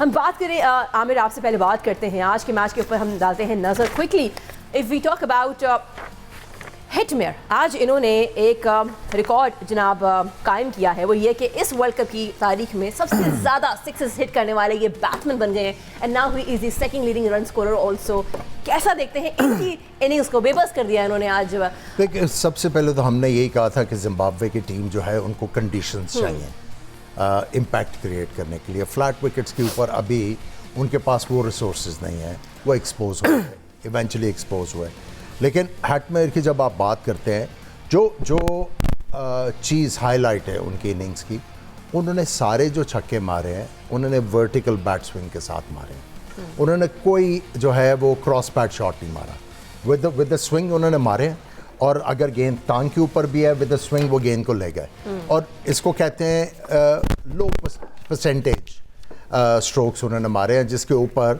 ہم بات کریں عامر آپ سے پہلے بات کرتے ہیں آج کے میچ کے اوپر, ہم ڈالتے ہیں نظر quickly. If we talk about Hetmyer, آج انہوں نے ایک ریکارڈ جناب قائم کیا ہے, وہ یہ کہ اس ورلڈ کپ کی تاریخ میں سب سے زیادہ سکسز ہٹ کرنے والے یہ بیٹسمین بن گئے ہیں, and now he is the second leading run scorer also. کیسا دیکھتے ہیں ان کی اننگز کو؟ بے بس کر دیا انہوں نے آج. دیکھیں, سب سے پہلے تو ہم نے یہی کہا تھا کہ زمبابوے کی ٹیم جو ہے ان کو کنڈیشنز چاہیے امپیکٹ کریٹ کرنے کے لیے. فلیٹ وکٹس کے اوپر ابھی ان کے پاس وہ ریسورسز نہیں ہیں, وہ ایکسپوز ہوئے, ایونچولی ایکسپوز ہوئے. لیکن ہیٹمیر کی جب آپ بات کرتے ہیں, جو چیز ہائی لائٹ ہے ان کی اننگز کی, انہوں نے سارے جو چھکے مارے ہیں انہوں نے ورٹیکل بیٹ سوئنگ کے ساتھ مارے ہیں. انہوں نے کوئی جو ہے وہ کراس پیڈ شاٹ نہیں مارا, ود دا سوئنگ انہوں نے مارے ہیں. اور اگر گیند ٹانگ کے اوپر بھی ہے ود دا سوئنگ وہ گیند کو لے گئے. اور اس کو کہتے ہیں لو پرسنٹیج اسٹروکس انہوں نے مارے ہیں, جس کے اوپر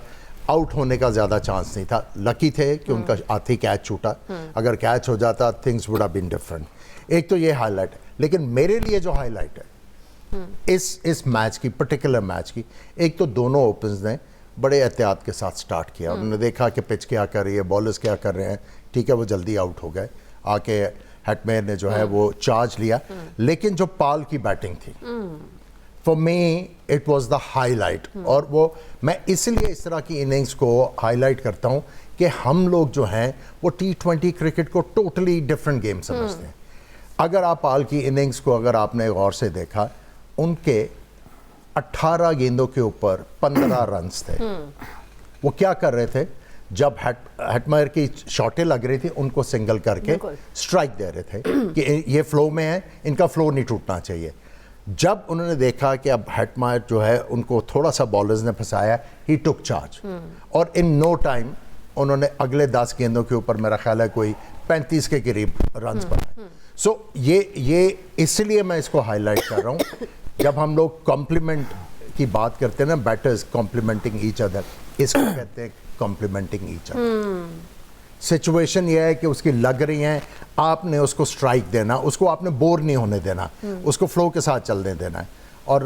آؤٹ ہونے کا زیادہ چانس نہیں تھا. لکی تھے کہ ان کا ہاتھی کیچ چھوٹا, اگر کیچ ہو جاتا things would have been different. ایک تو یہ ہائی لائٹ ہے, لیکن میرے لیے جو ہائی لائٹ ہے اس میچ کی, پرٹیکولر میچ کی, ایک تو دونوں اوپنز نے بڑے احتیاط کے ساتھ سٹارٹ کیا. انہوں نے دیکھا کہ پچ کیا کر رہی ہے, بالرز کیا کر رہے ہیں, ٹھیک ہے وہ جلدی آؤٹ ہو گئے. آ کے ہیٹمیر نے جو ہے وہ چارج لیا. لیکن جو پال کی بیٹنگ تھی, for me it was the high light. اور وہ میں اس لیے اس طرح کی اننگز کو ہائی لائٹ کرتا ہوں کہ ہم لوگ جو ہیں وہ T20 کرکٹ کو ٹوٹلی ڈفرینٹ گیم سمجھتے ہیں. اگر آپ پال کی اننگز کو اگر آپ نے غور سے دیکھا, ان کے 18 گیندوں کے اوپر 15 رنز تھے. وہ کیا کر رہے تھے, جب ہیٹمیر کی شاٹیں لگ رہی تھی ان کو سنگل کر کے سٹرائک دے رہے تھے کہ یہ فلو میں ہے, ان کا فلو نہیں ٹوٹنا چاہیے. جب انہوں نے دیکھا کہ اب ہیٹمیر جو ہے ان کو تھوڑا سا بالرز نے پھنسایا, ہی ٹک چارج, اور ان نو ٹائم انہوں نے اگلے 10 گیندوں کے اوپر میرا خیال ہے کوئی 35 کے قریب رنز بنائے. سو یہ اس لیے میں اس کو ہائی لائٹ کر رہا ہوں. جب ہم لوگ کمپلیمنٹ کی بات کرتے ہیں نا, بیٹرز کمپلیمنٹنگ ایچ ادر, اس کو کہتے ہیں کمپلیمنٹنگ ایچ ادر. سچویشن یہ ہے کہ اس کی لگ رہی ہیں, آپ نے اس کو سٹرائک دینا, اس کو آپ نے بور نہیں ہونے دینا, اس کو فلو کے ساتھ چلنے دینا ہے. اور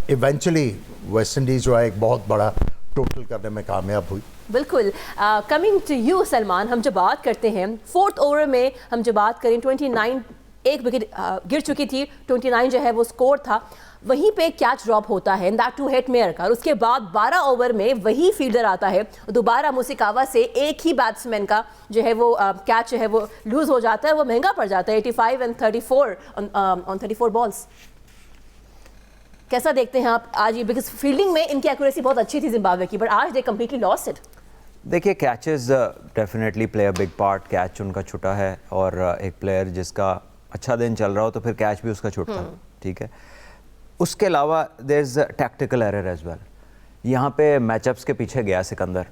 ایونچولی ویسٹ انڈیز جو ہے ایک بہت بڑا ٹوٹل کرنے میں کامیاب ہوئی. بالکل. کمنگ ٹو یو سلمان, ہم جب بات کرتے ہیں 4th اوور میں, ہم جب بات کریں 29 ایک وکٹ گر چکی تھی, 29 جو ہے وہ سکور تھا, وہیں پہ کیچ ڈراپ ہوتا ہے, دیٹ ٹو ہیٹمیر کا. اور اس کے بعد 12 اوور میں وہی فیلڈر آتا ہے, دوبارہ موسیقاوا سے ایک ہی بیٹسمین کا جو ہے وہ کیچ جو ہے وہ لوز ہو جاتا ہے, وہ مہنگا پڑ جاتا ہے, 85 and 34 on 34 balls. کیسا دیکھتے ہیں آپ آج یہ, بیکاز فیلڈنگ میں ان کی ایکوریسی بہت اچھی تھی زمبابوے کی, بٹ آج دے کمپلیٹلی لاسٹ اٹ. دیکھیے catches definitely play a big part. Catch ان کا چھٹا ہے, اور ایک پلیئر جس کا اچھا دن چل رہا ہو تو پھر کیچ بھی اس کا چھٹتا ہے, ٹھیک ہے. اس کے علاوہ دیر is tactical error as well. یہاں پہ میچ اپس کے پیچھے گیا سکندر,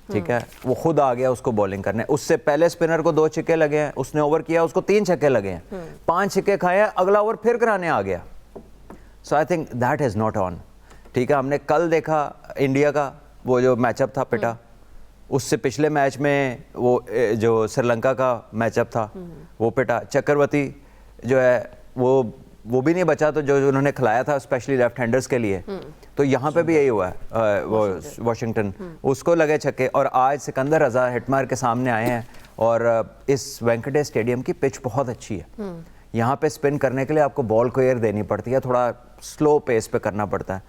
ٹھیک ہے, وہ خود آ گیا اس کو بولنگ کرنے. اس سے پہلے اسپنر کو 2 چھکے لگے ہیں, اس نے اوور کیا, اس کو 3 چھکے لگے ہیں, 5 چھکے کھائے ہیں, اگلا اوور پھر کرانے آ گیا. So I think that is not on, ٹھیک ہے. ہم نے کل دیکھا انڈیا کا وہ جو میچ اپ تھا پٹا, اس سے پچھلے میچ میں وہ جو سری لنکا کا میچ اپ تھا وہ پٹا. چکرورتی جو ہے وہ بھی نہیں بچا, تو جو انہوں نے کھلایا تھا اسپیشلی لیفٹ ہینڈرز کے لیے, تو یہاں پہ بھی یہی ہوا ہے. وہ واشنگٹن, اس کو لگے چھکے. اور آج سکندر رضا ہیٹمیر کے سامنے آئے ہیں, اور اس وینکٹے اسٹیڈیم کی پچ بہت اچھی ہے. یہاں پہ اسپن کرنے کے لیے آپ کو بال کو ایئر دینی پڑتی ہے, تھوڑا سلو پیس پہ کرنا پڑتا ہے.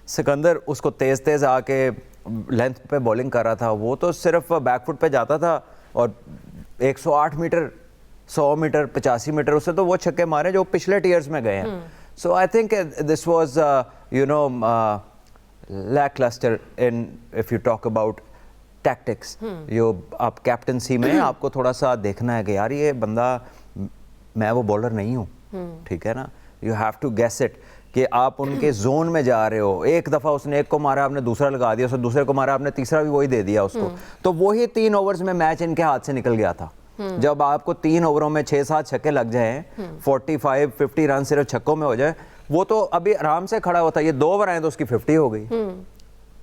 سکندر اس کو تیز آ کے لینتھ پہ بولنگ کر رہا تھا, وہ تو صرف بیک فٹ پہ جاتا تھا, اور 108 میٹر 100 میٹر 85 میٹر اس سے تو وہ چھکے مارے جو پچھلے ٹیئرز میں گئے ہیں. So I think this was lacklustre in if you talk about tactics. جو آپ کیپٹنسی میں آپ کو تھوڑا سا دیکھنا ہے کہ یار یہ بندہ, میں وہ بالر نہیں ہوں, ٹھیک ہے نا. You have to guess it کہ آپ ان کے زون میں جا رہے ہو. ایک دفعہ اس نے ایک کو مارا, آپ نے دوسرا لگا دیا, اس نے دوسرے کو مارا, آپ نے تیسرا بھی وہی دے دیا اس کو. تو وہی 3 اوورز میں میچ ان کے ہاتھ سے نکل گیا تھا. جب آپ کو 3 اووروں میں 6-7 چھکے لگ جائیں, 45-50 رن صرف چھکوں میں ہو جائے, وہ تو ابھی آرام سے کھڑا ہوتا ہے. یہ 2 اوور آئے تو اس کی 50 ہو گئی,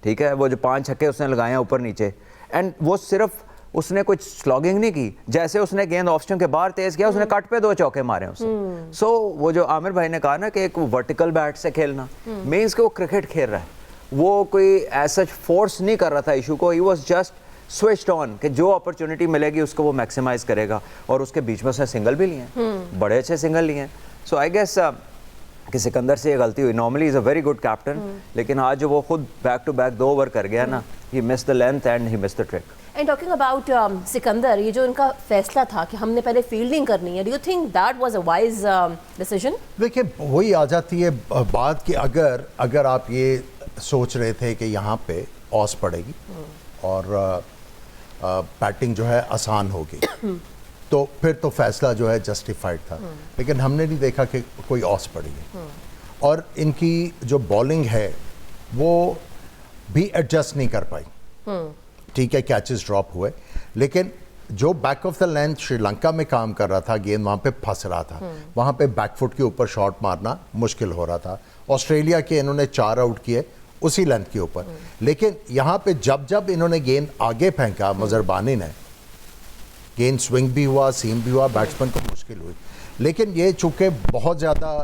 ٹھیک ہے. وہ جو 5 چھکے اس نے لگائے ہیں اوپر نیچے, اینڈ وہ صرف اس نے کچھ سلاگنگ نہیں کی, جیسے اس نے گیند آف اسٹمپ کے باہر تیز کیا, اس نے کٹ پہ 2 چوکے مارے اسے. سو وہ جو عامر بھائی نے کہا نا کہ ایک ورٹیکل بیٹ سے کھیلنا, مینس کہ وہ کرکٹ کھیل رہا ہے, وہ کوئی ایز سچ فورس نہیں کر رہا تھا ایشو کو, ہی واز جسٹ سوئچڈ آن کہ جو اپرچونٹی ملے گی اس کو وہ میکسیمائز کرے گا. اور اس کے بیچ میں اس نے سنگل بھی لیے ہیں, بڑے اچھے سنگل لیے ہیں. سو آئی گیس کہ سکندر سے یہ غلطی ہوئی. Normally is a very good captain, لیکن آج جو وہ خود بیک ٹو بیک 2 اوور کر گیا نا, he miss the length and he miss the trick. And talking about Sikandar, یہ جو ان کا فیصلہ تھا کہ ہم نے پہلے فیلڈنگ کرنی ہے, do you think that was a wise decision? دیکھیں وہی آ جاتی ہے بات کہ اگر آپ یہ سوچ رہے تھے کہ یہاں پہ آس پڑے گی اور بیٹنگ جو ہے آسان ہوگی تو پھر تو فیصلہ جو ہے جسٹیفائڈ تھا, لیکن ہم نے نہیں دیکھا کہ کوئی آس پڑی ہے. اور ان کی جو بالنگ ہے وہ بھی ایڈجسٹ نہیں کر پائی. ٹھیک ہے کیچز ڈراپ ہوئے, لیکن جو back of the length Sri Lanka میں کام کر رہا تھا, گیند وہاں پہ پھنس رہا تھا, وہاں پہ بیک فٹ کے اوپر شاٹ مارنا مشکل ہو رہا تھا. آسٹریلیا کے انہوں نے 4 آؤٹ کیے اسی لینتھ کے اوپر, لیکن یہاں پہ جب انہوں نے گیند آگے پھینکا مظہربانی نے, گیند سوئنگ بھی ہوا, سیم بھی ہوا, بیٹسمین کو مشکل ہوئی. لیکن یہ چونکہ بہت زیادہ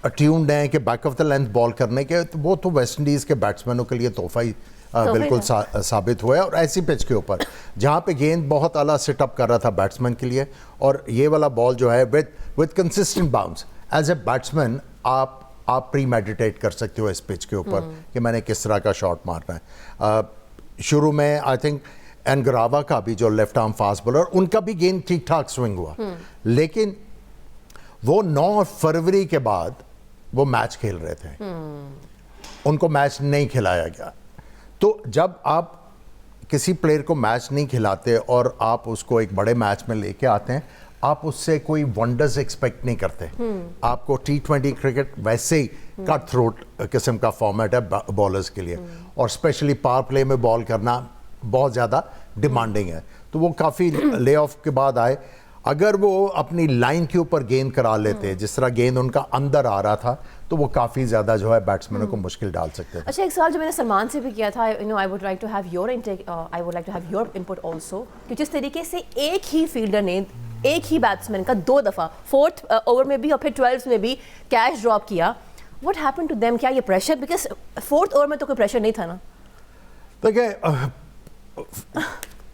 اٹیونڈ ہیں کہ بیک آف دا لینتھ بال کرنے کے, تو وہ تو ویسٹ انڈیز کے بیٹسمینوں کے لیے تحفہ ہی بالکل ثابت ہوا ہے. اور ایسی پچ کے اوپر جہاں پہ گیند بہت اعلیٰ سٹ اپ کر رہا تھا بیٹسمین کے لیے, اور یہ والا بال جو ہے with consistent bounce, as a batsman آپ پری میڈیٹیٹ کر سکتے ہو اس پچ کے اوپر کہ میں نے کس طرح کا شاٹ مارنا ہے. شروع میں آئی تھنک اینگراوا کا بھی جو لیفٹ آرم فاسٹ بالر, ان کا بھی گیند ٹھیک ٹھاک سوئنگ ہوا, لیکن وہ 9 فروری کے بعد وہ میچ کھیل رہے تھے, ان کو میچ نہیں کھلایا گیا. تو جب آپ کسی پلیئر کو میچ نہیں کھلاتے اور آپ اس کو ایک بڑے میچ میں لے کے آتے ہیں, آپ اس سے کوئی ونڈرز ایکسپیکٹ نہیں کرتے. آپ کو T20 کرکٹ ویسے ہی کٹ تھروٹ قسم کا فارمیٹ ہے بالرز کے لیے, اور اسپیشلی پاور پلے میں بال کرنا بہت زیادہ ڈیمانڈنگ ہے. تو وہ کافی لے آف کے بعد آئے. اگر وہ اپنی لائن کے اوپر گیند کرا لیتے جس طرح گیند ان کا اندر آ رہا تھا, تو وہ کافی زیادہ جو ہے بیٹسمینوں کو مشکل ڈال سکتے تھے. اچھا, ایک سوال جو میں نے سلمان سے بھی کیا تھا, I would like to have your input also, کہ جس طریقے سے ایک ہی فیلڈر نے ایک ہی بیٹسمین کا 2 دفعہ 4th اوور میں بھی اور پھر 12th میں بھی کیچ ڈراپ کیا, what happened to them? کیا یہ پریشر, بیکاز 4th اوور میں تو کوئی پریشر نہیں تھا نا؟ دیکھیں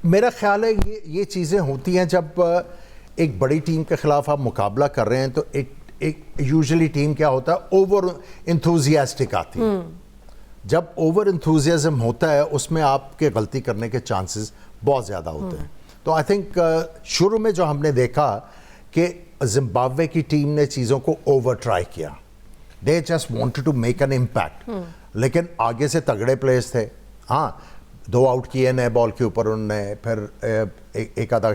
میرا خیال ہے یہ چیزیں ہوتی ہیں جب ایک بڑی ٹیم کے خلاف آپ مقابلہ کر رہے ہیں, تو ایک یوزلی ٹیم کیا ہوتا ہے اوور انتھوزیاسٹک آتی ہے. جب اوور انتھوزیازم ہوتا ہے اس میں آپ کے غلطی کرنے کے چانسز بہت زیادہ ہوتے ہیں. تو آئی تھنک شروع میں جو ہم نے دیکھا کہ زمبابوے کی ٹیم نے چیزوں کو اوور ٹرائی کیا, they just wanted to make an impact, لیکن آگے سے تگڑے پلیئرز تھے. ہاں 2 آؤٹ کیے نئے بال کے اوپر انہوں نے, پھر ایک آدھا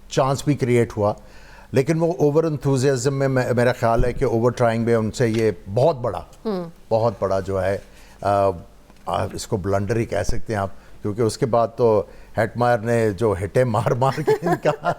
چانس بھی کریٹ ہوا, لیکن وہ اوور انتھوزیازم میں میرا خیال ہے کہ اوور ٹرائنگ میں ان سے یہ بہت بڑا جو ہے اس کو بلنڈر ہی کہہ سکتے ہیں آپ, کیونکہ اس کے بعد تو ہیٹ مائر نے جو ہٹے مار کے ان کا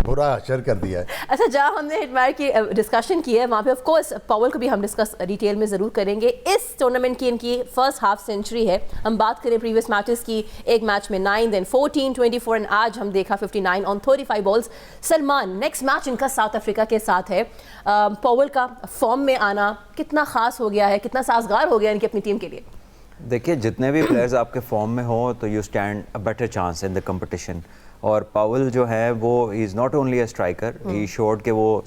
برا حشر کر دیا ہے. اچھا, جہاں ہم نے ہٹ مائر کی ڈسکشن کی ہے وہاں پہ آف کورس پاول کو بھی ہم ڈسکس ڈیٹیل میں ضرور کریں گے. اس ٹورنامنٹ کی ان کی فرسٹ ہاف سینچری ہے. ہم بات کریں پریویس میچز کی, ایک میچ میں 9, then 14, 24 اینڈ آج ہم دیکھا 59 on 35 balls. Salman, next match in کا ساؤتھ افریقہ کے ساتھ ہے. پاول کا فارم میں آنا کتنا خاص ہو گیا ہے, کتنا سازگار ہو گیا ان کی اپنی ٹیم کے لیے؟ دیکھیے جتنے بھی پلیئرز آپ کے فارم میں ہوں تو you stand a better chance in the competition. اور پاول جو ہے وہ ہی is not only a striker, he should کہ وہ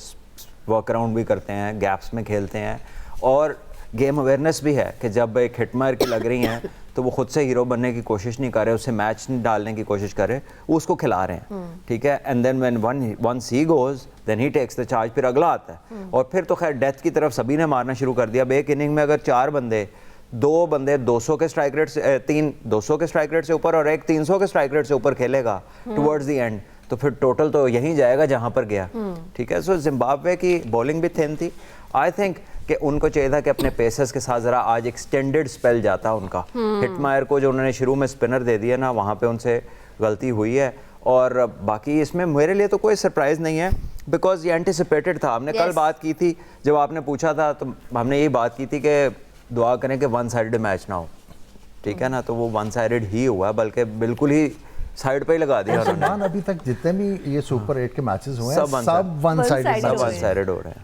ورک اراؤنڈ بھی کرتے ہیں, گیپس میں کھیلتے ہیں, اور گیم اویئرنیس بھی ہے کہ جب ایک ہٹ مائر کی لگ رہی ہیں تو وہ خود سے ہیرو بننے کی کوشش نہیں کر رہے, اسے میچ نہیں ڈالنے کی کوشش کر رہے, وہ اس کو کھلا رہے ہیں. ٹھیک ہے, and then when once he goes then he takes the charge, پھر اگلا آتا ہے, اور پھر تو خیر ڈیتھ کی طرف سبھی نے مارنا شروع کر دیا. اب ایک اننگ میں اگر 4 بندے, 2 بندے 200 کے اسٹرائک ریٹ سے, 3 200 کے اسٹرائک ریٹ سے اوپر اور ایک 300 کے اسٹرائک ریٹ سے اوپر کھیلے گا ٹورڈز دی اینڈ, تو پھر ٹوٹل تو یہیں جائے گا جہاں پر گیا. ٹھیک ہے, سو زمبابوے کی بولنگ بھی تھن تھی. آئی تھنک کہ ان کو چاہیے تھا کہ اپنے پیسرز کے ساتھ ذرا آج ایکسٹینڈڈ اسپیل جاتا ان کا. ہٹ مائر کو جو انہوں نے شروع میں اسپنر دے دیا نا, وہاں پہ ان سے غلطی ہوئی ہے. اور باقی اس میں میرے لیے تو کوئی سرپرائز نہیں ہے, بیکاز یہ اینٹیسپیٹڈ تھا. ہم نے کل بات کی تھی, جب آپ نے پوچھا تھا تو ہم نے یہی بات کی تھی کہ دعا کریں کہ 1 سائڈڈ میچ نہ ہو. ٹھیک ہے نا, تو وہ 1 سائڈڈ ہی ہوا, بلکہ بالکل ہی سائڈ پہ ہی لگا دیا انہوں نے. ابھی تک جتنے بھی یہ سپر 8 کے میچز ہوئے ہیں سب 1 سائڈڈ ہو رہے ہیں.